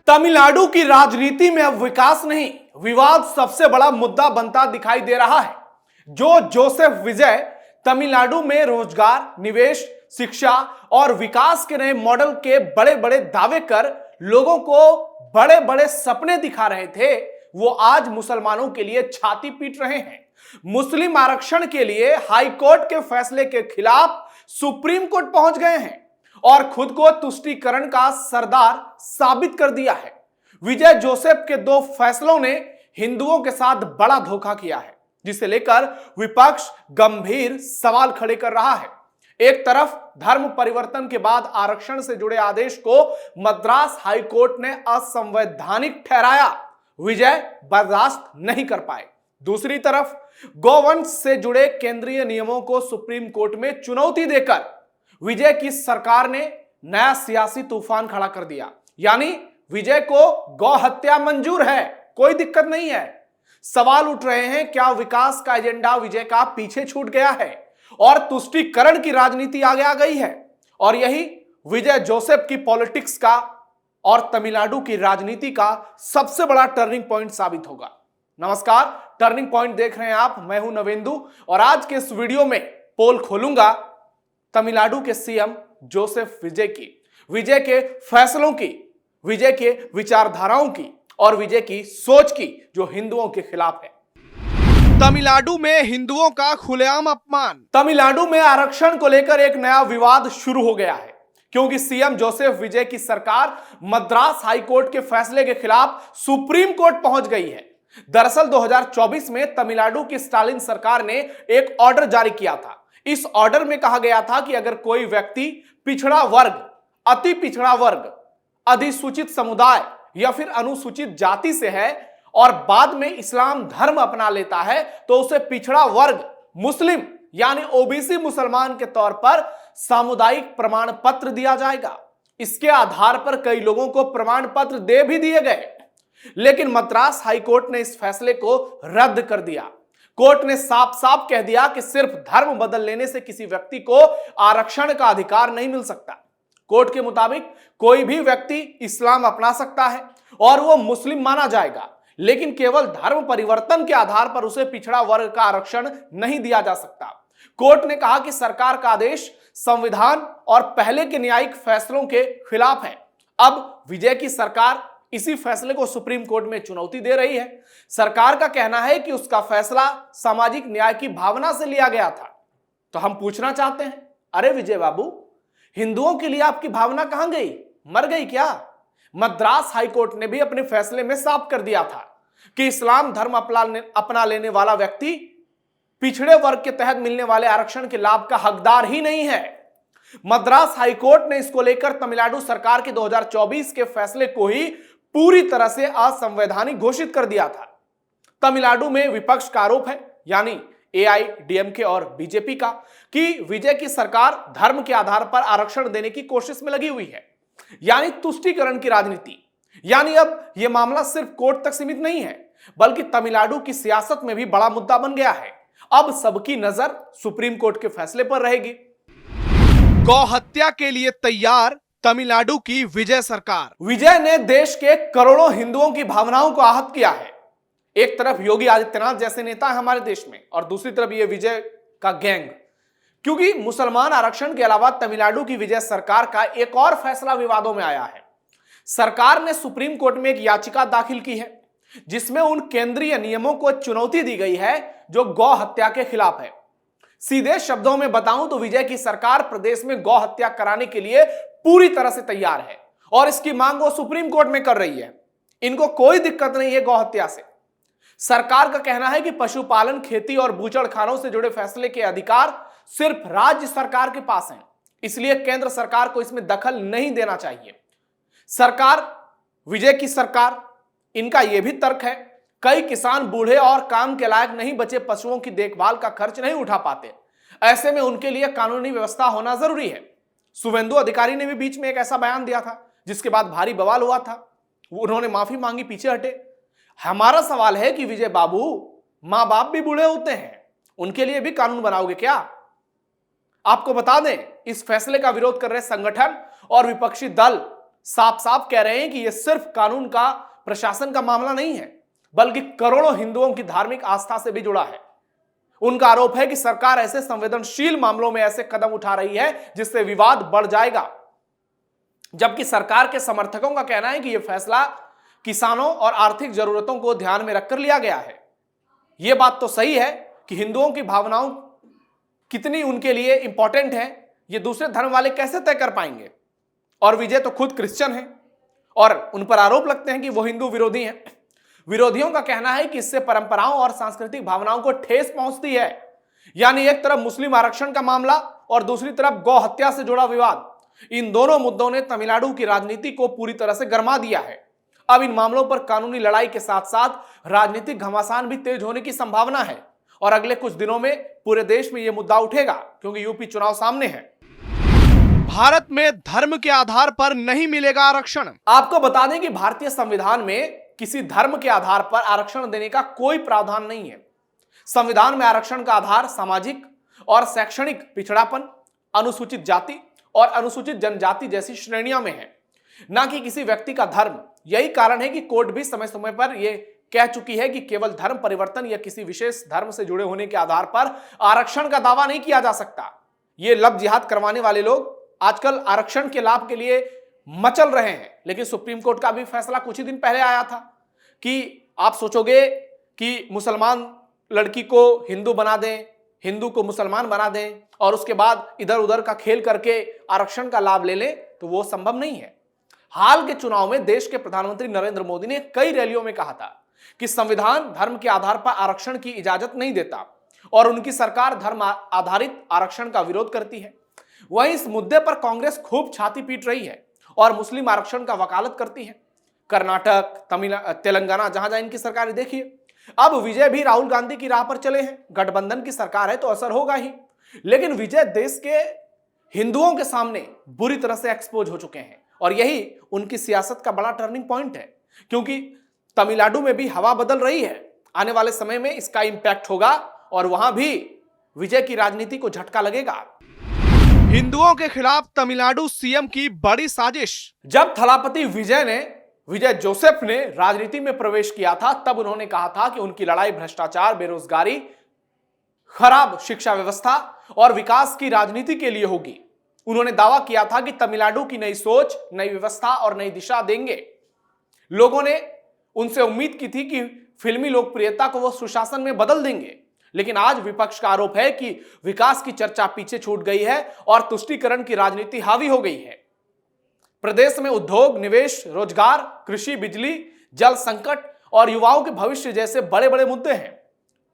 तमिलनाडु की राजनीति में अब विकास नहीं, विवाद सबसे बड़ा मुद्दा बनता दिखाई दे रहा है। जो जोसेफ विजय तमिलनाडु में रोजगार, निवेश, शिक्षा और विकास के नए मॉडल के बड़े बड़े दावे कर लोगों को बड़े बड़े सपने दिखा रहे थे, वो आज मुसलमानों के लिए छाती पीट रहे हैं। मुस्लिम आरक्षण के लिए हाईकोर्ट के फैसले के खिलाफ सुप्रीम कोर्ट पहुंच गए हैं और खुद को तुष्टीकरण का सरदार साबित कर दिया है। विजय जोसेफ के दो फैसलों ने हिंदुओं के साथ बड़ा धोखा किया है, जिसे लेकर विपक्ष गंभीर सवाल खड़े कर रहा है। एक तरफ धर्म परिवर्तन के बाद आरक्षण से जुड़े आदेश को मद्रास हाईकोर्ट ने असंवैधानिक ठहराया, विजय बर्दाश्त नहीं कर पाए। दूसरी तरफ गौवंश से जुड़े केंद्रीय नियमों को सुप्रीम कोर्ट में चुनौती देकर विजय की सरकार ने नया सियासी तूफान खड़ा कर दिया। यानी विजय को गौ हत्या मंजूर है, कोई दिक्कत नहीं है। सवाल उठ रहे हैं, क्या विकास का एजेंडा विजय का पीछे छूट गया है और तुष्टीकरण की राजनीति आगे आ गई है? और यही विजय जोसेफ की पॉलिटिक्स का और तमिलनाडु की राजनीति का सबसे बड़ा टर्निंग पॉइंट साबित होगा। नमस्कार, टर्निंग पॉइंट देख रहे हैं आप, मैं हूं नवेंदु और आज के इस वीडियो में पोल खोलूंगा तमिलनाडु के सीएम जोसेफ विजय की, विजय के फैसलों की, विजय के विचारधाराओं की और विजय की सोच की जो हिंदुओं के खिलाफ है। तमिलनाडु में हिंदुओं का खुलेआम अपमान। तमिलनाडु में आरक्षण को लेकर एक नया विवाद शुरू हो गया है, क्योंकि सीएम जोसेफ विजय की सरकार मद्रास हाईकोर्ट के फैसले के खिलाफ सुप्रीम कोर्ट पहुंच गई है। दरअसल 2024 में तमिलनाडु की स्टालिन सरकार ने एक ऑर्डर जारी किया था। इस ऑर्डर में कहा गया था कि अगर कोई व्यक्ति पिछड़ा वर्ग, अति पिछड़ा वर्ग, अधिसूचित समुदाय या फिर अनुसूचित जाति से है और बाद में इस्लाम धर्म अपना लेता है तो उसे पिछड़ा वर्ग मुस्लिम यानी ओबीसी मुसलमान के तौर पर सामुदायिक प्रमाण पत्र दिया जाएगा। इसके आधार पर कई लोगों को प्रमाण पत्र दे भी दिए गए, लेकिन मद्रास हाईकोर्ट ने इस फैसले को रद्द कर दिया। कोर्ट ने साफ साफ कह दिया कि सिर्फ धर्म बदल लेने से किसी व्यक्ति को आरक्षण का अधिकार नहीं मिल सकता। कोर्ट के मुताबिक कोई भी व्यक्ति इस्लाम अपना सकता है और वो मुस्लिम माना जाएगा, लेकिन केवल धर्म परिवर्तन के आधार पर उसे पिछड़ा वर्ग का आरक्षण नहीं दिया जा सकता। कोर्ट ने कहा कि सरकार का आदेश संविधान और पहले के न्यायिक फैसलों के खिलाफ है। अब विजय की सरकार इसी फैसले को सुप्रीम कोर्ट में चुनौती दे रही है। सरकार का कहना है कि उसका फैसला सामाजिक न्याय की भावना से लिया गया था। तो हम पूछना चाहते हैं, अरे विजय बाबू, हिंदुओं के लिए आपकी भावना कहां गई? मर गई क्या? मद्रास हाईकोर्ट ने भी अपने फैसले में साफ कर दिया था कि इस्लाम धर्म अपना लेने वाला व्यक्ति पिछड़े वर्ग के तहत मिलने वाले आरक्षण के लाभ का हकदार ही नहीं है। मद्रास हाईकोर्ट ने इसको लेकर तमिलनाडु सरकार के 2024 के फैसले को ही पूरी तरह से असंवैधानिक घोषित कर दिया था। तमिलनाडु में विपक्ष का आरोप है, यानी एआईडीएमके और बीजेपी का, कि विजय की सरकार धर्म के आधार पर आरक्षण देने की कोशिश में लगी हुई है, यानी तुष्टीकरण की राजनीति। यानी अब यह मामला सिर्फ कोर्ट तक सीमित नहीं है, बल्कि तमिलनाडु की सियासत में भी बड़ा मुद्दा बन गया है। अब सबकी नजर सुप्रीम कोर्ट के फैसले पर रहेगी। गौ हत्या के लिए तैयार तमिलनाडु की विजय सरकार। विजय ने देश के करोड़ों हिंदुओं की भावनाओं को आहत किया है। एक तरफ योगी आदित्यनाथ जैसे नेता है हमारे देश में और दूसरी तरफ ये विजय का गैंग। क्योंकि मुसलमान आरक्षण के अलावा तमिलनाडु की विजय सरकार का एक और फैसला विवादों में आया है। सरकार ने सुप्रीम कोर्ट में एक याचिका दाखिल की है, जिसमें उन केंद्रीय नियमों को चुनौती दी गई है जो गौ हत्या के खिलाफ है। सीधे शब्दों में बताऊं तो विजय की सरकार प्रदेश में गौ हत्या कराने के लिए पूरी तरह से तैयार है और इसकी मांग वो सुप्रीम कोर्ट में कर रही है। इनको कोई दिक्कत नहीं है गौ हत्या से। सरकार का कहना है कि पशुपालन, खेती और बूचड़खानों से जुड़े फैसले के अधिकार सिर्फ राज्य सरकार के पास हैं, इसलिए केंद्र सरकार को इसमें दखल नहीं देना चाहिए। सरकार, विजय की सरकार, इनका यह भी तर्क है, कई किसान बूढ़े और काम के लायक नहीं बचे पशुओं की देखभाल का खर्च नहीं उठा पाते। ऐसे में उनके लिए कानूनी व्यवस्था होना जरूरी है। शुभेंदु अधिकारी ने भी बीच में एक ऐसा बयान दिया था, जिसके बाद भारी बवाल हुआ था। उन्होंने माफी मांगी, पीछे हटे। हमारा सवाल है कि विजय बाबू, मां बाप भी बूढ़े होते हैं, उनके लिए भी कानून बनाओगे क्या? आपको बता दें, इस फैसले का विरोध कर रहे संगठन और विपक्षी दल साफ साफ कह रहे हैं कि यह सिर्फ कानून का, प्रशासन का मामला नहीं है, बल्कि करोड़ों हिंदुओं की धार्मिक आस्था से भी जुड़ा है। उनका आरोप है कि सरकार ऐसे संवेदनशील मामलों में ऐसे कदम उठा रही है जिससे विवाद बढ़ जाएगा, जबकि सरकार के समर्थकों का कहना है कि यह फैसला किसानों और आर्थिक जरूरतों को ध्यान में रखकर लिया गया है। यह बात तो सही है कि हिंदुओं की भावनाओं कितनी उनके लिए इंपॉर्टेंट है, ये दूसरे धर्म वाले कैसे तय कर पाएंगे। और विजय तो खुद क्रिश्चियन है और उन पर आरोप लगते हैं कि वो हिंदू विरोधी हैं। विरोधियों का कहना है कि इससे परंपराओं और सांस्कृतिक भावनाओं को ठेस पहुंचती है। यानी एक तरफ मुस्लिम आरक्षण का मामला और दूसरी तरफ गौ हत्या से जुड़ा विवाद, इन दोनों मुद्दों ने तमिलनाडु की राजनीति को पूरी तरह से गरमा दिया है। अब इन मामलों पर कानूनी लड़ाई के साथ साथ राजनीतिक घमासान भी तेज होने की संभावना है और अगले कुछ दिनों में पूरे देश में यह मुद्दा उठेगा, क्योंकि यूपी चुनाव सामने है। भारत में धर्म के आधार पर नहीं मिलेगा आरक्षण। आपको बता दें कि भारतीय संविधान में किसी धर्म के आधार पर आरक्षण देने का कोई प्रावधान नहीं है। संविधान में आरक्षण का आधार सामाजिक और शैक्षणिक पिछड़ापन, अनुसूचित जाति और अनुसूचित जनजाति जैसी श्रेणियों में है, ना कि किसी व्यक्ति का धर्म। यही कारण है कि कोर्ट भी समय समय पर यह कह चुकी है कि केवल धर्म परिवर्तन या किसी विशेष धर्म से जुड़े होने के आधार पर आरक्षण का दावा नहीं किया जा सकता। ये लब जिहाद करवाने वाले लोग आजकल आरक्षण के लाभ के लिए मचल रहे हैं, लेकिन सुप्रीम कोर्ट का भी फैसला कुछ ही दिन पहले आया था कि आप सोचोगे कि मुसलमान लड़की को हिंदू बना दें, हिंदू को मुसलमान बना दें और उसके बाद इधर उधर का खेल करके आरक्षण का लाभ ले लें, तो वो संभव नहीं है। हाल के चुनाव में देश के प्रधानमंत्री नरेंद्र मोदी ने कई रैलियों में कहा था कि संविधान धर्म के आधार पर आरक्षण की इजाजत नहीं देता और उनकी सरकार धर्म आधारित आरक्षण का विरोध करती है। वहीं इस मुद्दे पर कांग्रेस खूब छाती पीट रही है और मुस्लिम आरक्षण का वकालत करती है। कर्नाटक, तेलंगाना, जहां जहां इनकी सरकार, देखिए अब विजय भी राहुल गांधी की राह पर चले हैं। गठबंधन की सरकार है तो असर होगा ही, लेकिन विजय देश के हिंदुओं के सामने बुरी तरह से एक्सपोज हो चुके हैं और यही उनकी सियासत का बड़ा टर्निंग पॉइंट है, क्योंकि तमिलनाडु में भी हवा बदल रही है। आने वाले समय में इसका इंपैक्ट होगा और वहां भी विजय की राजनीति को झटका लगेगा। हिंदुओं के खिलाफ तमिलनाडु सीएम की बड़ी साजिश। जब थलापति विजय जोसेफ ने राजनीति में प्रवेश किया था, तब उन्होंने कहा था कि उनकी लड़ाई भ्रष्टाचार, बेरोजगारी, खराब शिक्षा व्यवस्था और विकास की राजनीति के लिए होगी। उन्होंने दावा किया था कि तमिलनाडु की नई सोच, नई व्यवस्था और नई दिशा देंगे। लोगों ने उनसे उम्मीद की थी कि फिल्मी लोकप्रियता को वो सुशासन में बदल देंगे, लेकिन आज विपक्ष का आरोप है कि विकास की चर्चा पीछे छूट गई है और तुष्टीकरण की राजनीति हावी हो गई है। प्रदेश में उद्योग, निवेश, रोजगार, कृषि, बिजली, जल संकट और युवाओं के भविष्य जैसे बड़े बड़े मुद्दे हैं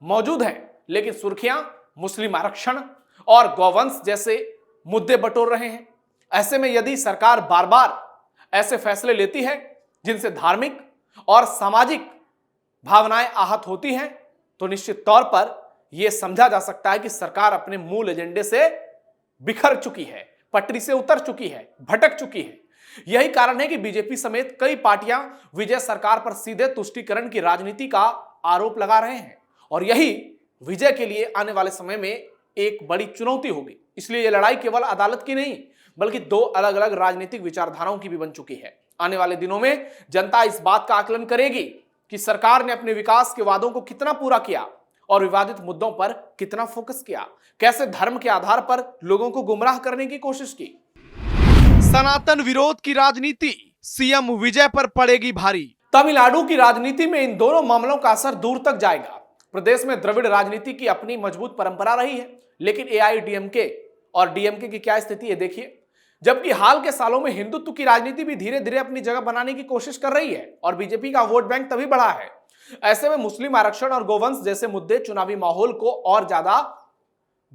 मौजूद हैं, लेकिन सुर्खियां मुस्लिम आरक्षण और गौवंश जैसे मुद्दे बटोर रहे हैं। ऐसे में यदि सरकार बार बार ऐसे फैसले लेती है जिनसे धार्मिक और सामाजिक भावनाएं आहत होती हैं, तो निश्चित तौर पर यह समझा जा सकता है कि सरकार अपने मूल एजेंडे से बिखर चुकी है, पटरी से उतर चुकी है, भटक चुकी है। यही कारण है कि बीजेपी समेत कई पार्टियां विजय सरकार पर सीधे तुष्टीकरण की राजनीति का आरोप लगा रहे हैं और यही विजय के लिए आने वाले समय में एक बड़ी चुनौती होगी। इसलिए यह लड़ाई केवल अदालत की नहीं, बल्कि दो अलग अलग राजनीतिक विचारधाराओं की भी बन चुकी है। आने वाले दिनों में जनता इस बात का आकलन करेगी कि सरकार ने अपने विकास के वादों को कितना पूरा किया और विवादित मुद्दों पर कितना फोकस किया, कैसे धर्म के आधार पर लोगों को गुमराह करने की कोशिश की। सनातन विरोध की राजनीति सीएम विजय पर पड़ेगी भारी। तमिलनाडु की राजनीति में इन दोनों मामलों का असर दूर तक जाएगा। प्रदेश में द्रविड़ राजनीति की अपनी मजबूत परंपरा रही है, लेकिन एआईडीएमके और डीएमके की क्या स्थिति है देखिए। जबकि हाल के सालों में हिंदुत्व की राजनीति भी धीरे धीरे अपनी जगह बनाने की कोशिश कर रही है और बीजेपी का वोट बैंक तभी बढ़ा है। ऐसे में मुस्लिम आरक्षण और गोवंश जैसे मुद्दे चुनावी माहौल को और ज्यादा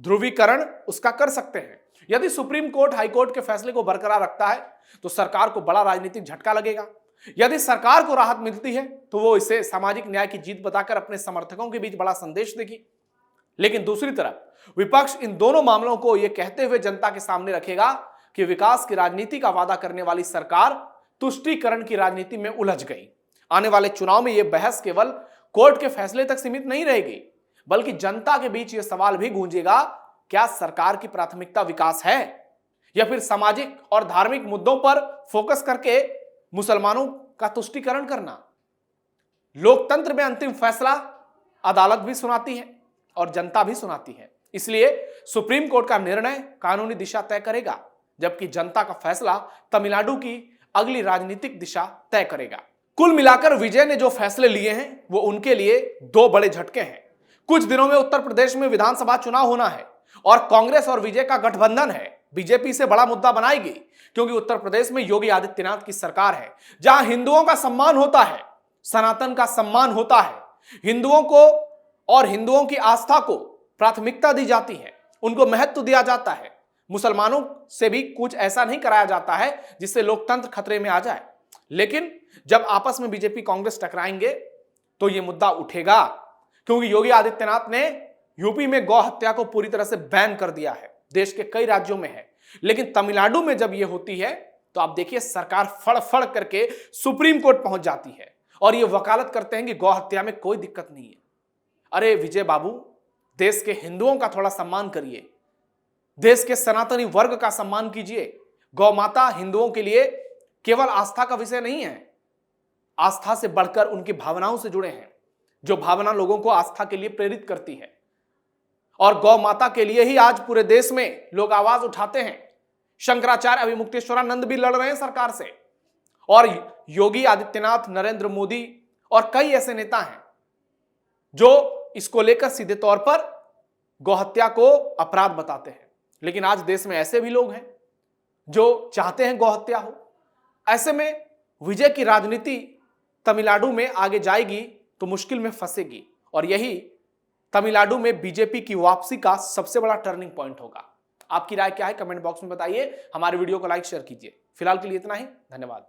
ध्रुवीकरण उसका कर सकते हैं। यदि सुप्रीम कोर्ट हाई कोर्ट के फैसले को बरकरार रखता है तो सरकार को बड़ा राजनीतिक झटका लगेगा। यदि सरकार को राहत मिलती है तो वो इसे सामाजिक न्याय की जीत बताकर अपने समर्थकों के बीच बड़ा संदेश देगी। लेकिन दूसरी तरफ विपक्ष इन दोनों मामलों को यह कहते हुए जनता के सामने रखेगा कि विकास की राजनीति का वादा करने वाली सरकार तुष्टीकरण की राजनीति में उलझ गई। आने वाले चुनाव में यह बहस केवल कोर्ट के फैसले तक सीमित नहीं रहेगी, बल्कि जनता के बीच यह सवाल भी गूंजेगा, क्या सरकार की प्राथमिकता विकास है या फिर सामाजिक और धार्मिक मुद्दों पर फोकस करके मुसलमानों का तुष्टीकरण करना। लोकतंत्र में अंतिम फैसला अदालत भी सुनाती है और जनता भी सुनाती है, इसलिए सुप्रीम कोर्ट का निर्णय कानूनी दिशा तय करेगा, जबकि जनता का फैसला तमिलनाडु की अगली राजनीतिक दिशा तय करेगा। कुल मिलाकर विजय ने जो फैसले लिए हैं वो उनके लिए दो बड़े झटके हैं। कुछ दिनों में उत्तर प्रदेश में विधानसभा चुनाव होना है और कांग्रेस और विजय का गठबंधन है बीजेपी से बड़ा मुद्दा बनाएगी, क्योंकि उत्तर प्रदेश में योगी आदित्यनाथ की सरकार है, जहां हिंदुओं का सम्मान होता है, सनातन का सम्मान होता है, हिंदुओं को और हिंदुओं की आस्था को प्राथमिकता दी जाती है, उनको महत्व दिया जाता है। मुसलमानों से भी कुछ ऐसा नहीं कराया जाता है जिससे लोकतंत्र खतरे में आ जाए। लेकिन जब आपस में बीजेपी कांग्रेस टकराएंगे तो यह मुद्दा उठेगा, क्योंकि योगी आदित्यनाथ ने यूपी में गौ हत्या को पूरी तरह से बैन कर दिया है, देश के कई राज्यों में है, लेकिन तमिलनाडु में जब यह होती है तो आप देखिए सरकार फड़ फड़ करके सुप्रीम कोर्ट पहुंच जाती है और ये वकालत करते हैं कि गौ हत्या में कोई दिक्कत नहीं है। अरे विजय बाबू, देश के हिंदुओं का थोड़ा सम्मान करिए, देश के सनातनी वर्ग का सम्मान कीजिए। गौ माता हिंदुओं के लिए केवल आस्था का विषय नहीं है, आस्था से बढ़कर उनकी भावनाओं से जुड़े हैं, जो भावना लोगों को आस्था के लिए प्रेरित करती है। और गौ माता के लिए ही आज पूरे देश में लोग आवाज उठाते हैं। शंकराचार्य अभिमुक्तेश्वरानंद भी लड़ रहे हैं सरकार से, और योगी आदित्यनाथ, नरेंद्र मोदी और कई ऐसे नेता हैं जो इसको लेकर सीधे तौर पर गौहत्या को अपराध बताते हैं। लेकिन आज देश में ऐसे भी लोग हैं जो चाहते हैं गौहत्या हो। ऐसे में विजय की राजनीति तमिलनाडु में आगे जाएगी तो मुश्किल में फंसेगी, और यही तमिलनाडु में बीजेपी की वापसी का सबसे बड़ा टर्निंग पॉइंट होगा। आपकी राय क्या है कमेंट बॉक्स में बताइए। हमारे वीडियो को लाइक शेयर कीजिए। फिलहाल के लिए इतना ही, धन्यवाद।